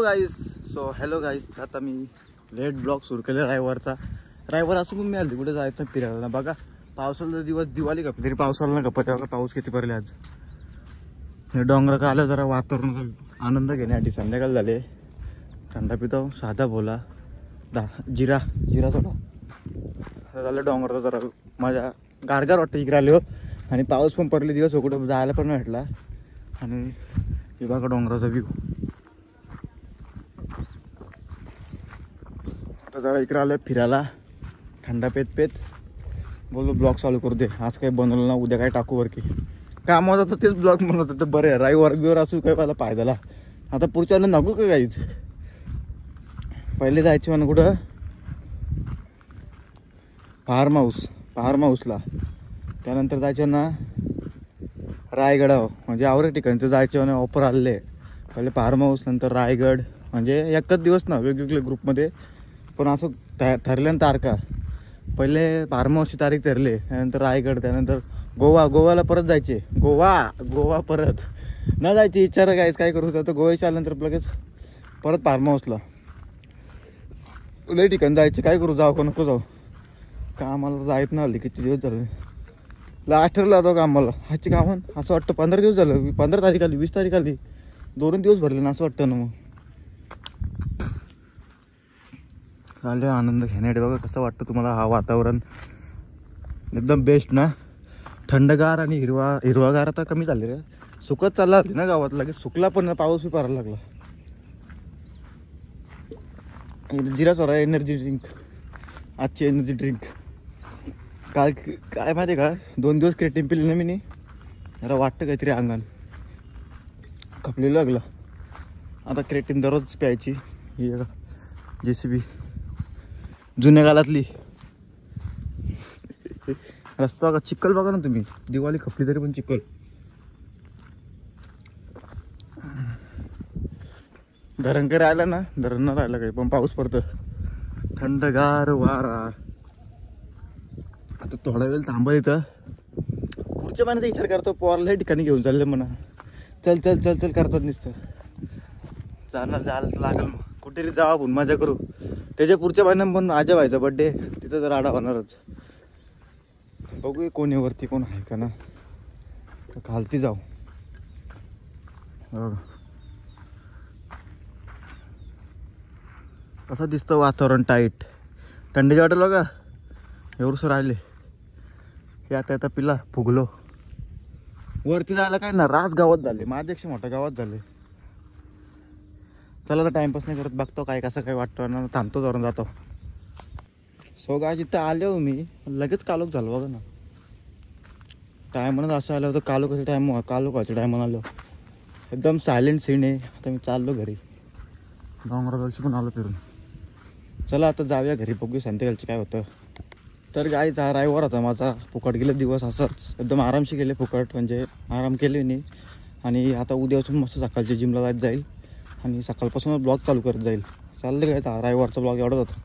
Hello गाईस. आता me let blog सुरू केला रायवरचा असं पण मी आली कुठे जायचं फिरायला ना. बघा पावसाला दिवस दिवाळी कपली तरी पावसाला ना कपत बघा पाऊस किती पडले आज. हे डोंगर का आलं जरा वातावरण आनंद घेण्यासाठी संध्याकाळ झाले. थंडा पितो साधा बोला जिरा सोडा झालं डोंगरचा जरा माझ्या गारगार वाटतं इकडे आले हो. आणि पाऊस पण पडले दिवस कुठं जायला पण भेटला. आणि हे बघा डोंगराचा व्ह्यू. आता जरा इकडे आलोय फिरायला थंडा पेत बोललो ब्लॉग चालू करू दे. आज काही बनवलं ना उद्या काय टाकू वर की कामाचा तर तेच ब्लॉग म्हणत होतं. बरं आहे राईवर बिवर असू काय मला फायदाला. आता पुढच्या नको का काहीच. पहिले जायचे म्हणा कुठं फार्म हाऊसला. त्यानंतर जायचं ना रायगडावर म्हणजे आवरे ठिकाणचं जायचं ना ऑफर आलेले. पहिले फार्म हाऊस नंतर रायगड म्हणजे एकच दिवस ना वेगवेगळे ग्रुपमध्ये. पण असं ठरलं तारखा. पहिले फार्म हाऊसची तारीख ठरली त्यानंतर रायगड त्यानंतर गोवाला परत जायचे. गोवा परत न जायची इच्छा गायच काय करू. तर गोव्याच्या आल्यानंतर लगेच परत फार्म हाऊसला. लई ठिकाण जायचे काय करू जाऊ का नको जाऊ. का आम्हाला जायत ना आली किती दिवस झाले. लास्ट ठरला होता का आम्हाला ह्याची कामं असं वाटतं 15 दिवस झालं. 15 तारीख आली 20 तारीख आली 2 दिवस भरले ना असं वाटतं ना. मग चालले आनंद घेण्यासाठी. बघा कसं वाटतं तुम्हाला हा वातावरण एकदम बेस्ट ना. थंडगार आणि हिरवागार. आता कमी झाले रे सुकत चालला होती ना गावात लगेच सुकला पण पाऊस बी पडायला लागला. जिरा सोडा एनर्जी ड्रिंक आजची एनर्जी ड्रिंक. काल काय माहिती का 2 दिवस क्रेटिन पिली ना मी जरा वाटतं काहीतरी अंगान खपलेलं लागलं. आता क्रेटिन दररोज प्यायची. ही JCB जुन्या काळातली. रस्ता बघा चिखल बघा ना तुम्ही. दिवाळी खपली तरी पण चिखल. धरण काही राहिला ना धरण न राहिलं काही पण पाऊस पडतं थंडगार वारा. आता थोडा वेळ थांबल इथं. पुढच्या महिन्यात विचार करतो पोरला ठिकाणी घेऊन चालले म्हणा. चल करतात नुसतं. जायला लागल मग कुठेतरी जावा आपण मजा करू. त्याच्या पुढच्या महिन्यात पण आजा व्हायचा बड्डे तिथं तर राडा होणारच. बघू कोणी वरती कोण आहे का ना खालती जाऊ. कसं दिसतं वातावरण टाईट. थंडीच्या वाटेल बघा एवढंसं राहिले. हे आता पिला फुगलो. वरती जायला काय ना रास गावात झाले. माझ्यापेक्षा मोठ्या गावात झाले. चला तर टाइमपास नाही करत बघतो काय कसं काय वाटतं ना थांबतो धरून जातो. गाय इथं आले हो मी लगेच कालोख झालं बघा ना. टायमानच असं आलं होतं कालोखाच्या टायमान आलो. एकदम सायलेंट सीन आहे. आता मी चाललो घरी. डोंगरावरची पण आलो फिरून. चला आता जाऊया घरी बघू संध्याकाळची काय होतं. तर गाय रायवर होता माझा. फुकट गेले दिवस असंच एकदम आरामशी गेले. फुकट म्हणजे आराम केले नाही. आणि आता उद्यापासून मस्त सकाळच्या जिमला जायचं जाईल. आणि सकाळपासून ब्लॉग चालू करत जाईल. चाललं काय रायवरचा ब्लॉग एवढाच होता.